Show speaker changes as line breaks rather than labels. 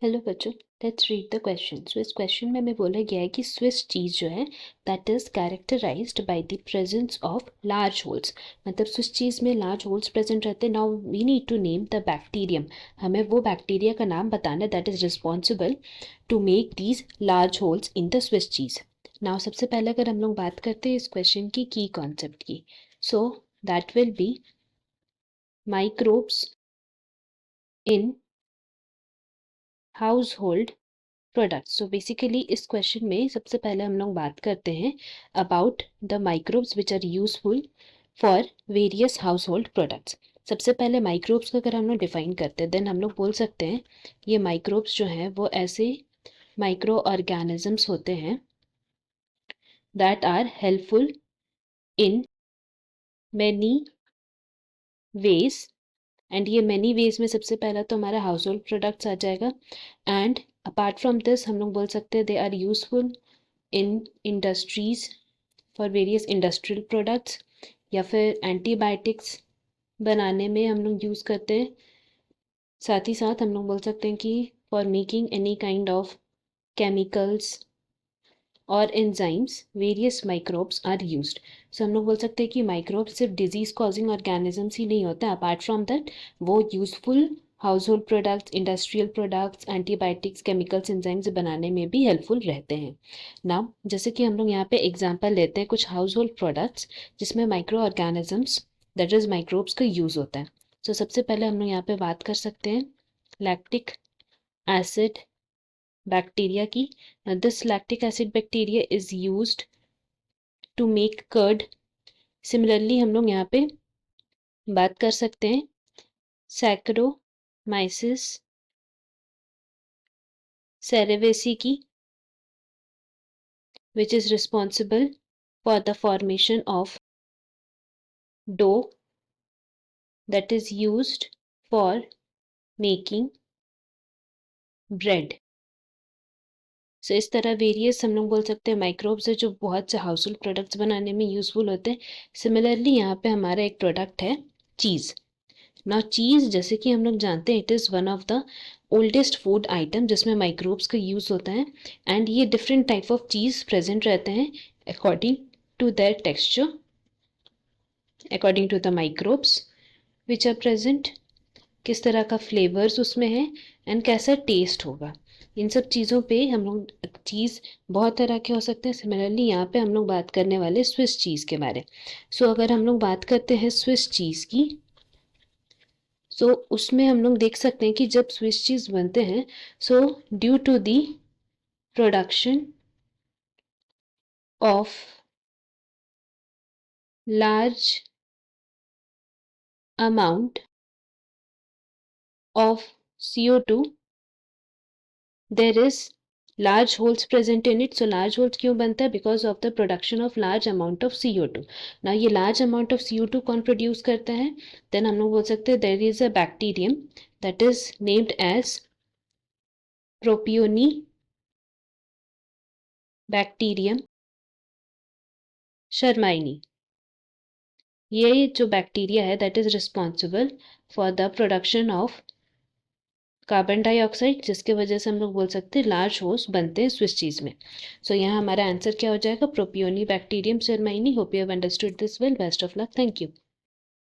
Hello बच्चों, let's read the question. सो इस question में हमें बोला गया है कि स्विस चीज़ जो है that is characterized by the presence of large holes. मतलब स्विस चीज़ में लार्ज होल्स प्रेजेंट रहते हैं। Now we need to name the bacterium. हमें वो बैक्टीरिया का नाम बताना है that is responsible to make these large holes in the Swiss cheese. Now सबसे पहले अगर हम लोग बात करते हैं इस क्वेश्चन की कॉन्सेप्ट की, so that will be microbes in household products. So basically इस क्वेश्चन में सबसे पहले हम लोग बात करते हैं about the microbes which are useful for various household products. सबसे पहले माइक्रोब्स को अगर हम लोग डिफाइन करते हैं देन हम लोग बोल सकते हैं ये माइक्रोब्स जो हैं वो ऐसे माइक्रो ऑर्गेनिजम्स होते हैं that are helpful in many ways. And ये मैनी वेज में सबसे पहला तो हमारा हाउस होल्ड प्रोडक्ट्स आ जाएगा। एंड अपार्ट फ्रॉम दिस हम लोग बोल सकते हैं they are useful in industries for various industrial products, या फिर एंटीबायोटिक्स बनाने में हम लोग यूज़ करते हैं। साथ ही साथ हम लोग बोल सकते हैं कि for making any kind of chemicals और enzymes various microbes are used. So हम लोग बोल सकते हैं कि माइक्रोब्स सिर्फ डिजीज कॉजिंग ऑर्गेनिजम्स ही नहीं होते हैं, अपार्ट फ्रॉम दैट वो useful house hold products, industrial products, antibiotics, chemicals, enzymes बनाने में भी हेल्पफुल रहते हैं। नाउ जैसे कि हम लोग यहाँ पे एग्जांपल लेते हैं कुछ हाउस होल्ड प्रोडक्ट्स जिसमें micro organisms that is microbes का यूज़ होता है। सो सबसे पहले हम लोग यहाँ पे बात कर सकते हैं लैक्टिक एसिड बैक्टीरिया की। This lactic acid bacteria is used to make curd. Similarly हम लोग यहाँ पे बात कर सकते हैं सैक्रोमाइसिस सेरेवेसी की, which is responsible for the formation of dough that is used for making bread. सो इस तरह वेरियस हम लोग बोल सकते हैं माइक्रोब्स है जो बहुत से हाउस होल्ड प्रोडक्ट्स बनाने में यूजफुल होते हैं। सिमिलरली यहाँ पे हमारा एक प्रोडक्ट है चीज़। नाउ चीज़ जैसे कि हम लोग जानते हैं it is one of the oldest food item जिसमें माइक्रोब्स का यूज़ होता है। एंड ये different type of cheese present रहते हैं according to their texture, according to the microbes which are present, किस तरह का फ्लेवर्स उसमें है एंड कैसा टेस्ट होगा। इन सब चीज़ों पे हम लोग चीज़ बहुत तरह के हो सकते हैं। सिमिलरली यहाँ पे हम लोग बात करने वाले स्विस चीज़ के बारे। सो अगर हम लोग बात करते हैं स्विस चीज़ की, सो उसमें हम लोग देख सकते हैं कि जब स्विस चीज़ बनते हैं so due to the production of large amount of CO2 there is large holes present in it. So large holes क्यों बनता है? Because of the production of large amount of CO2. Now ये large amount of CO2 कौन produce करता है? Then हम लोग बोल सकते हैं there is a bacterium that is named as Propionibacterium shermani. ये जो बैक्टीरिया है that is responsible for the production of carbon dioxide, जिसके वजह से हम लोग बोल सकते हैं लार्ज होल्स बनते हैं स्विस चीज़ में। सो यहाँ हमारा आंसर क्या हो जाएगा? Propioni bacterium shermanii. Hope you have understood this well. Best of luck. Thank you.